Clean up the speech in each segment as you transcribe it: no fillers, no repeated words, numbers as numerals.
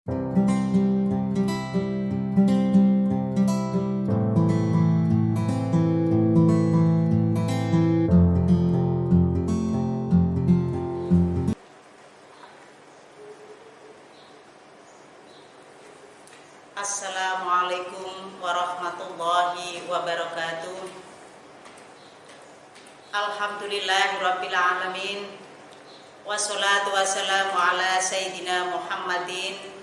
Assalamualaikum warahmatullahi wabarakatuh. Alhamdulillahirabbil alamin. Wassalatu wassalamu ala sayyidina Muhammadin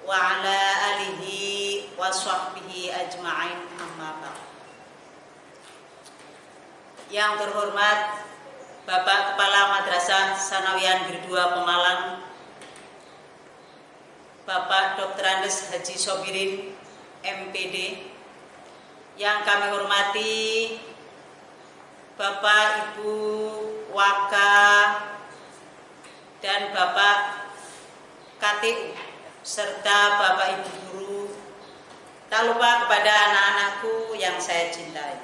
wa ala alihi wa sahbihi ajma'in, amma ba'd. Yang terhormat Bapak Kepala Madrasah Sanawiyan Negeri 2 Pemalang, Bapak Dr. Andes Haji Sobirin, MPD. Yang kami hormati Bapak Ibu Waka dan Bapak KTU serta Bapak Ibu guru. Tak lupa kepada anak-anakku yang saya cintai.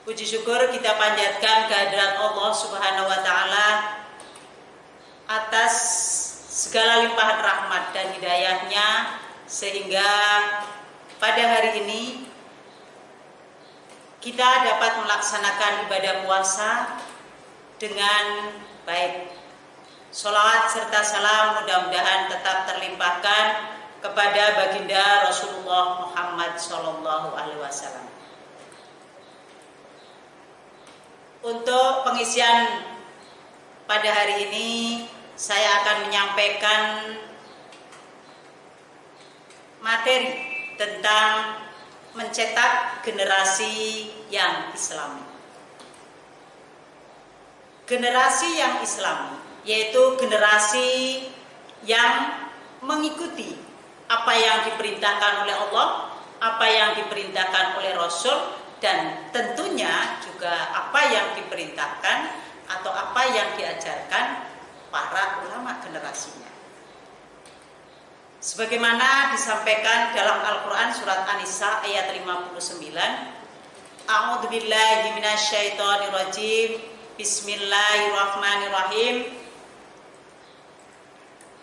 Puji syukur kita panjatkan kehadirat Allah Subhanahu wa taala atas segala limpahan rahmat dan hidayahnya, sehingga pada hari ini kita dapat melaksanakan ibadah puasa dengan baik. Sholawat serta salam mudah-mudahan tetap terlimpahkan kepada baginda Rasulullah Muhammad SAW. Untuk pengisian pada hari ini, saya akan menyampaikan materi tentang mencetak generasi yang Islami. Generasi yang Islami yaitu generasi yang mengikuti apa yang diperintahkan oleh Allah, apa yang diperintahkan oleh Rasul, dan tentunya juga apa yang diperintahkan atau apa yang diajarkan para ulama generasinya. Sebagaimana disampaikan dalam Al-Quran surat An-Nisa ayat 59, A'udzubillahi minasyaitonirrajim, Bismillahirrahmanirrahim.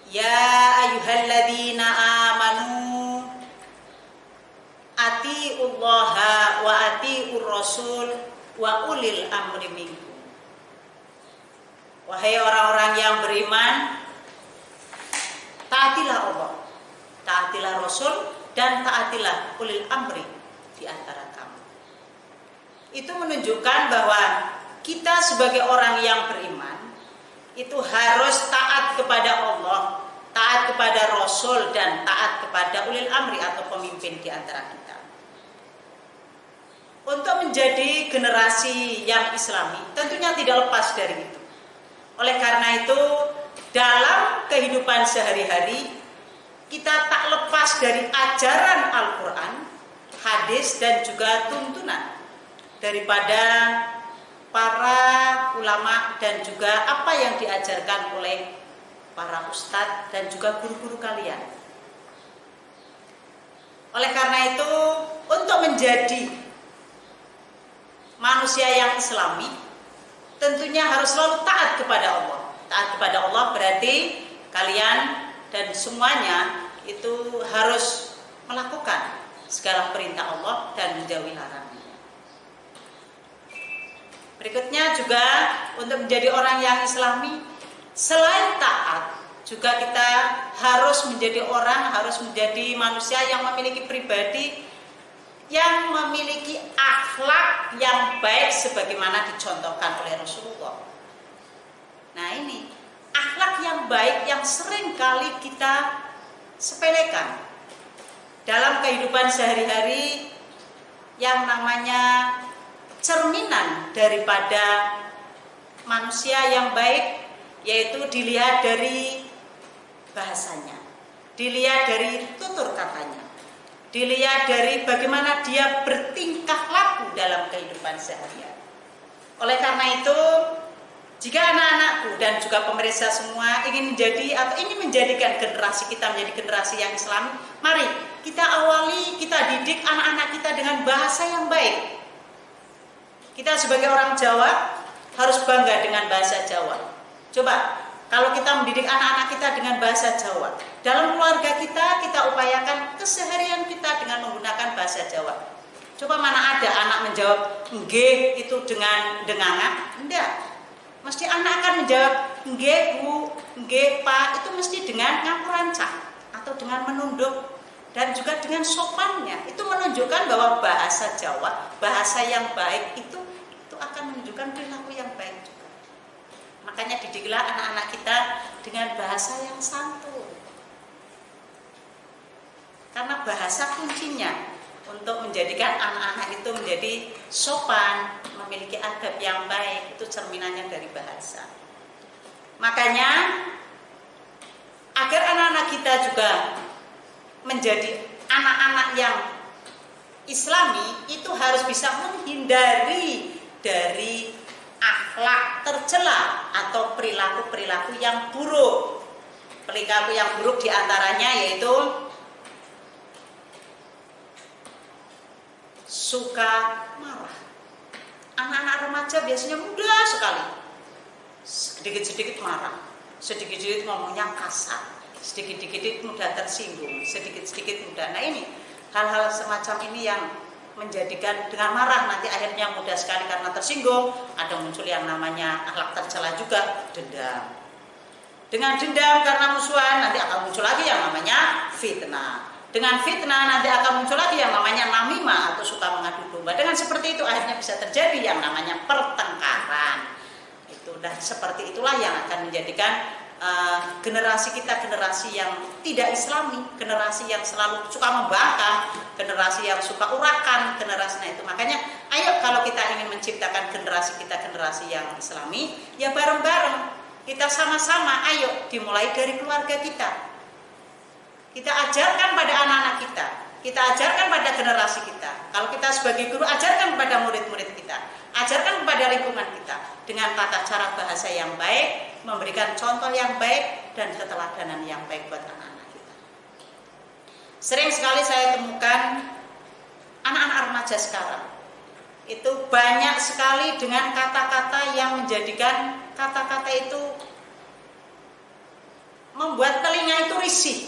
Ya ayyuhalladzina amanu atiullaha wa atiur rasul wa ulil amri minkum. Wahai orang-orang yang beriman, taatilah Allah, taatilah Rasul, dan taatilah ulil amri di antara kamu. Itu menunjukkan bahwa kita sebagai orang yang beriman itu harus taat kepada Allah, taat kepada Rasul, dan taat kepada ulil amri atau pemimpin di antara kita. Untuk menjadi generasi yang Islami tentunya tidak lepas dari itu. Oleh karena itu, dalam kehidupan sehari-hari, kita tak lepas dari ajaran Al-Quran, hadis, dan juga tuntunan daripada para ulama dan juga apa yang diajarkan oleh para ustadz dan juga guru-guru kalian. Oleh karena itu, untuk menjadi manusia yang Islami, tentunya harus selalu taat kepada Allah. Taat kepada Allah berarti kalian dan semuanya itu harus melakukan segala perintah Allah dan menjauhi larangannya. Berikutnya juga untuk menjadi orang yang Islami, selain taat, juga kita harus menjadi manusia yang memiliki pribadi yang memiliki akhlak yang baik sebagaimana dicontohkan oleh Rasulullah. Nah, ini akhlak yang baik yang sering kali kita sepelekan dalam kehidupan sehari-hari, yang namanya cerminan daripada manusia yang baik, yaitu dilihat dari bahasanya, dilihat dari tutur katanya, dilihat dari bagaimana dia bertingkah laku dalam kehidupan sehari-hari. Oleh karena itu, jika anak-anakku dan juga pemirsa semua ingin menjadikan generasi kita menjadi generasi yang Islami, mari kita awali, kita didik anak-anak kita dengan bahasa yang baik. Kita sebagai orang Jawa harus bangga dengan bahasa Jawa. Coba Kalau kita mendidik anak-anak kita dengan bahasa Jawa, dalam keluarga kita, kita upayakan keseharian kita dengan menggunakan bahasa Jawa. Coba mana ada anak menjawab nggih itu dengan dengangan? Enggak. Mesti anak akan menjawab nggih Bu, nggih Pak, itu mesti dengan ngapurancak atau dengan menunduk dan juga dengan sopannya. Itu menunjukkan bahwa bahasa Jawa, bahasa yang baik itu akan menunjukkan perilaku yang baik juga. Makanya didiklah anak-anak kita dengan bahasa yang santun. Karena bahasa kuncinya untuk menjadikan anak-anak itu menjadi sopan, memiliki adab yang baik, itu cerminannya dari bahasa. Makanya agar anak-anak kita juga menjadi anak-anak yang Islami, itu harus bisa menghindari dari akhlak tercela atau perilaku-perilaku yang buruk. Perilaku yang buruk diantaranya yaitu suka marah. Anak-anak remaja biasanya mudah sekali, sedikit-sedikit marah, sedikit-sedikit ngomongnya kasar, sedikit-sedikit mudah tersinggung, sedikit-sedikit mudah. Nah ini hal-hal semacam ini yang menjadikan dengan marah nanti akhirnya mudah sekali karena tersinggung, ada muncul yang namanya akhlak tercela juga, dendam. Dengan dendam karena musuhan nanti akan muncul lagi yang namanya fitnah. Dengan fitnah nanti akan muncul lagi yang namanya namimah atau suka mengadu domba. Dengan seperti itu akhirnya bisa terjadi yang namanya pertengkaran. Itu dan seperti itulah yang akan menjadikan generasi kita generasi yang tidak Islami, generasi yang selalu suka membangkang, generasi yang suka urakan, generasi itu. Makanya ayo kalau kita ingin menciptakan generasi kita generasi yang Islami, ya bareng-bareng kita sama-sama ayo dimulai dari keluarga kita. Kita ajarkan pada anak-anak kita ajarkan pada generasi kita. Kalau kita sebagai guru, ajarkan kepada murid-murid kita, ajarkan kepada lingkungan kita dengan tata cara bahasa yang baik, memberikan contoh yang baik dan keteladanan yang baik buat anak-anak kita. Sering sekali saya temukan anak-anak remaja sekarang itu banyak sekali dengan kata-kata yang menjadikan kata-kata itu membuat telinga itu risih.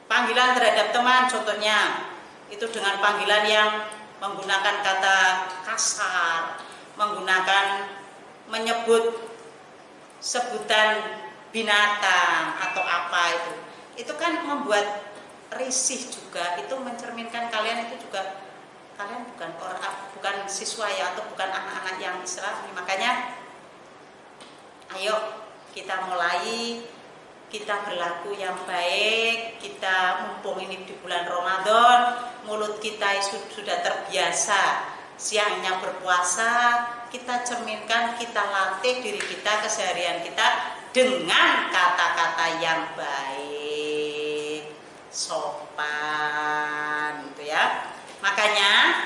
Panggilan terhadap teman contohnya itu dengan panggilan yang menggunakan kata kasar, menggunakan menyebut sebutan binatang atau apa itu kan membuat risih juga. Itu mencerminkan kalian itu juga kalian bukan siswa ya atau bukan anak-anak yang Islami. Makanya ayo kita mulai, kita berlaku yang baik, kita mumpung ini di bulan Ramadan, mulut kita sudah terbiasa siangnya berpuasa, kita cerminkan, kita latih diri kita, keseharian kita dengan kata-kata yang baik, sopan gitu ya. Makanya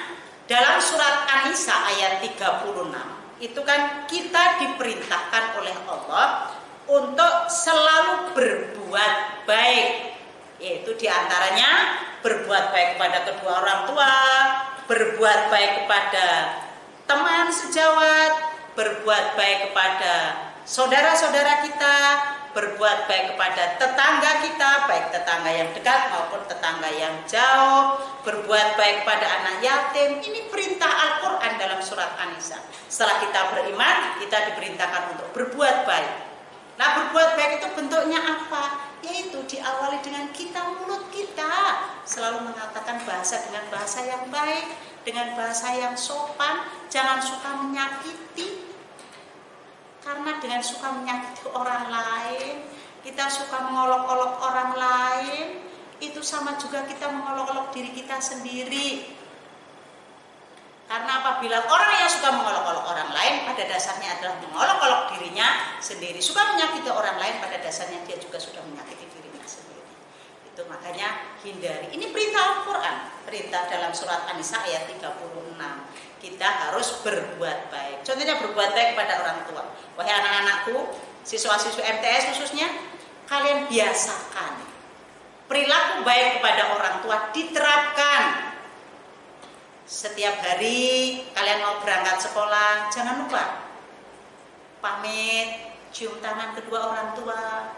dalam surat An-Nisa ayat 36 itu kan kita diperintahkan oleh Allah untuk selalu berbuat baik, yaitu diantaranya berbuat baik kepada kedua orang tua, berbuat baik kepada teman sejawat, berbuat baik kepada saudara-saudara kita, berbuat baik kepada tetangga kita, baik tetangga yang dekat maupun tetangga yang jauh, berbuat baik pada anak yatim. Ini perintah Al-Quran dalam surat An-Nisa. Setelah kita beriman, kita diperintahkan untuk berbuat baik. Nah, berbuat baik itu bentuknya apa? Yaitu diawali dengan mulut kita selalu mengatakan bahasa dengan bahasa yang baik, dengan bahasa yang sopan, jangan suka menyakiti. Karena dengan suka menyakiti orang lain, kita suka mengolok-olok orang lain, itu sama juga kita mengolok-olok diri kita sendiri. Karena apabila orang yang suka mengolok-olok orang lain pada dasarnya adalah mengolok-olok dirinya sendiri. Suka menyakiti orang lain pada dasarnya dia juga sudah menyakiti dirinya sendiri. Itu makanya hindari. Ini perintah Al-Quran, perintah dalam surat An-Nisa ayat 36. Kita harus berbuat baik. Contohnya berbuat baik kepada orang tua. Wahai anak-anakku, siswa-siswi MTS khususnya, kalian biasakan perilaku baik kepada orang tua diterapkan. Setiap hari kalian mau berangkat sekolah, jangan lupa pamit cium tangan kedua orang tua.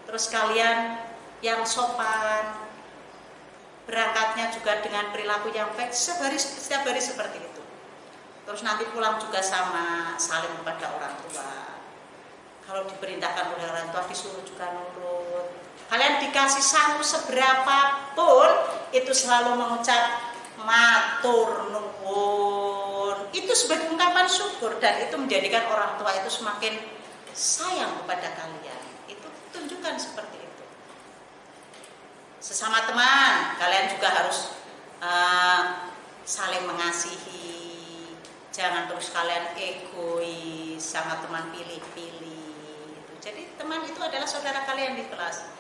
Terus kalian yang sopan, berangkatnya juga dengan perilaku yang baik, setiap hari seperti itu. Terus nanti pulang juga sama, saling kepada orang tua. Kalau diperintahkan oleh orang tua disuruh juga nurut. Kalian dikasih sangu seberapapun itu selalu mengucap matur nuwun. Itu sebagai ungkapan syukur dan itu menjadikan orang tua itu semakin sayang kepada kalian. Itu tunjukkan seperti itu. Sesama teman, kalian juga harus saling mengasihi. Jangan terus kalian egois sama teman pilih-pilih. Jadi teman itu adalah saudara kalian di kelas.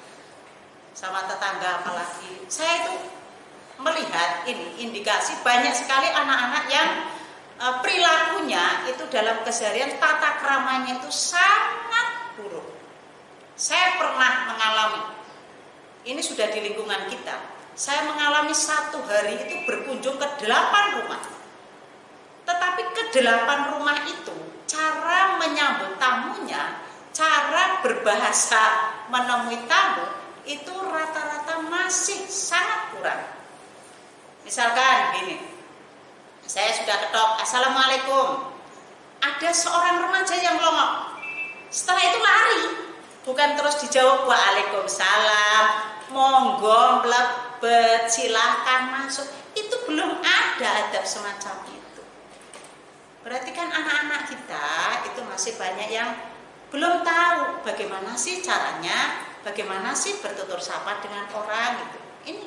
Sama tetangga apalagi. Saya itu melihat ini indikasi banyak sekali anak-anak yang perilakunya itu dalam keseharian tata keramanya itu sangat buruk. Saya pernah mengalami, ini sudah di lingkungan kita. Saya mengalami satu hari itu berkunjung ke 8 rumah. Tetapi ke 8 rumah itu cara menyambut tamunya, cara berbahasa menemui tamu itu rata-rata masih sangat kurang. Misalkan gini, saya sudah ketok assalamualaikum, ada seorang remaja yang melongok, setelah itu lari, bukan terus dijawab waalaikumsalam, monggo mlebet, silahkan masuk. Itu belum ada adab semacam itu. Berarti kan anak-anak kita itu masih banyak yang belum tahu bagaimana sih caranya, bagaimana sih bertutur sapa dengan orang gitu. Ini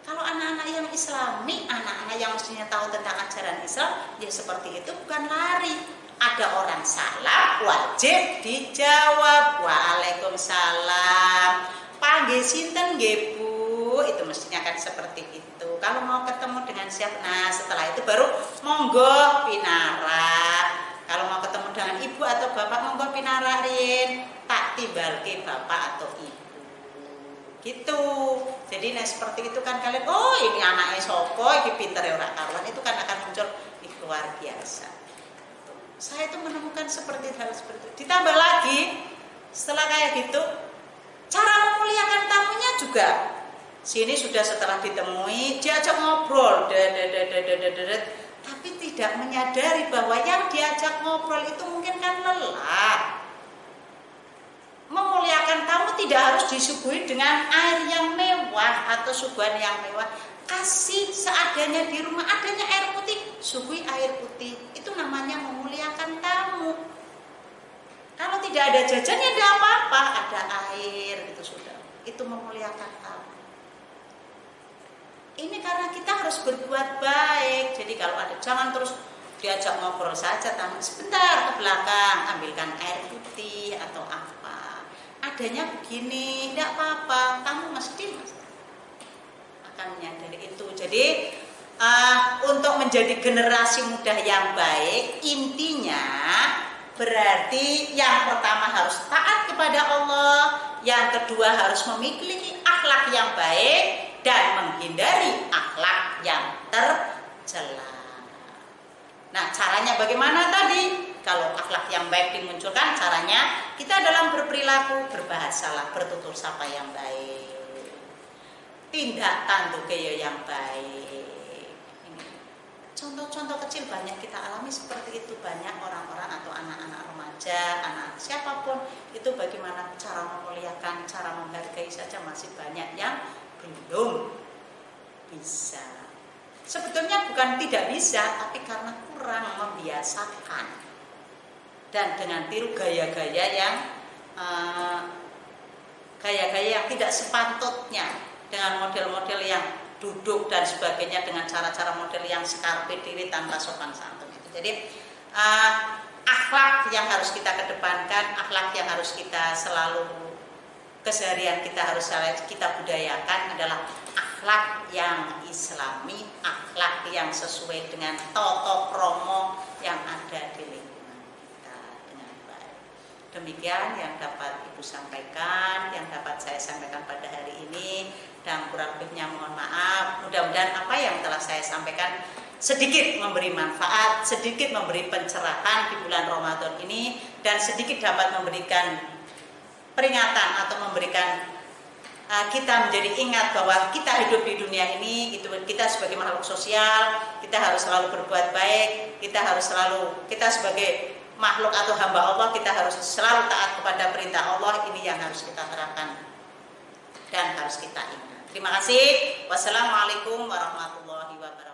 kalau anak-anak yang Islami, anak-anak yang mestinya tahu tentang ajaran Islam, ya seperti itu, bukan lari. Ada orang salah, wajib dijawab waalaikumsalam. Panggil sinten nggih Bu, itu mestinya kan seperti itu. Kalau mau ketemu dengan siapa, nah setelah itu baru monggo pinara. Kalau mau ketemu dengan ibu atau bapak, monggo pinara rin, tak timbalke bapak atau ibu. Gitu. Jadi nah seperti itu kan kalian, oh ini anaknya sopo, ini pinter ya orang karuan, itu kan akan muncul luar biasa. Saya itu menemukan seperti hal seperti itu. Ditambah lagi setelah kayak gitu, cara memuliakan tamunya juga. Sini sudah setelah ditemui, diajak ngobrol, tapi tidak menyadari bahwa yang diajak ngobrol itu mungkin kan lelah. Memuliakan tamu tidak harus disuguhi dengan air yang mewah atau suguhan yang mewah. Kasih seadanya di rumah, adanya air putih, suguhi air putih. Itu namanya memuliakan tamu. Kalau tidak ada jajan ya tidak apa-apa, ada air itu sudah. Itu memuliakan tamu. Ini karena kita harus berbuat baik. Jadi kalau ada, jangan terus diajak ngobrol saja tamu, sebentar ke belakang ambilkan air putih atau apa. Adanya begini, tidak apa-apa, kamu mesti akan menyadari itu. Jadi untuk menjadi generasi muda yang baik, intinya berarti yang pertama harus taat kepada Allah, yang kedua harus memiliki akhlak yang baik dan menghindari akhlak yang tercela. Nah, caranya bagaimana tadi? Kalau akhlak yang baik dimunculkan, caranya kita dalam berperilaku, berbahasalah, bertutur sapa yang baik, tindak tanduk yang baik. Ini contoh-contoh kecil banyak kita alami seperti itu. Banyak orang-orang atau anak-anak remaja, anak siapapun itu bagaimana cara memuliakan, cara menghargai saja masih banyak yang belum bisa. Sebetulnya bukan tidak bisa, tapi karena kurang membiasakan dan dengan tiru gaya-gaya yang tidak sepatutnya, dengan model-model yang duduk dan sebagainya, dengan cara-cara model yang skarpe diri tanpa sopan santun. Jadi akhlak yang harus kita kedepankan, akhlak yang harus kita selalu keseharian kita harus kita budayakan adalah akhlak yang Islami, akhlak yang sesuai dengan toto kromo yang ada di lingkungan kita dengan baik. Demikian yang dapat Ibu sampaikan, yang dapat saya sampaikan pada hari ini, dan kurang lebihnya mohon maaf. Mudah-mudahan apa yang telah saya sampaikan sedikit memberi manfaat, sedikit memberi pencerahan di bulan Ramadan ini, dan sedikit dapat memberikan peringatan atau memberikan kita menjadi ingat bahwa kita hidup di dunia ini, itu kita sebagai makhluk sosial, kita harus selalu berbuat baik, kita sebagai makhluk atau hamba Allah, kita harus selalu taat kepada perintah Allah. Ini yang harus kita terapkan dan harus kita ingat. Terima kasih. Wassalamualaikum warahmatullahi wabarakatuh.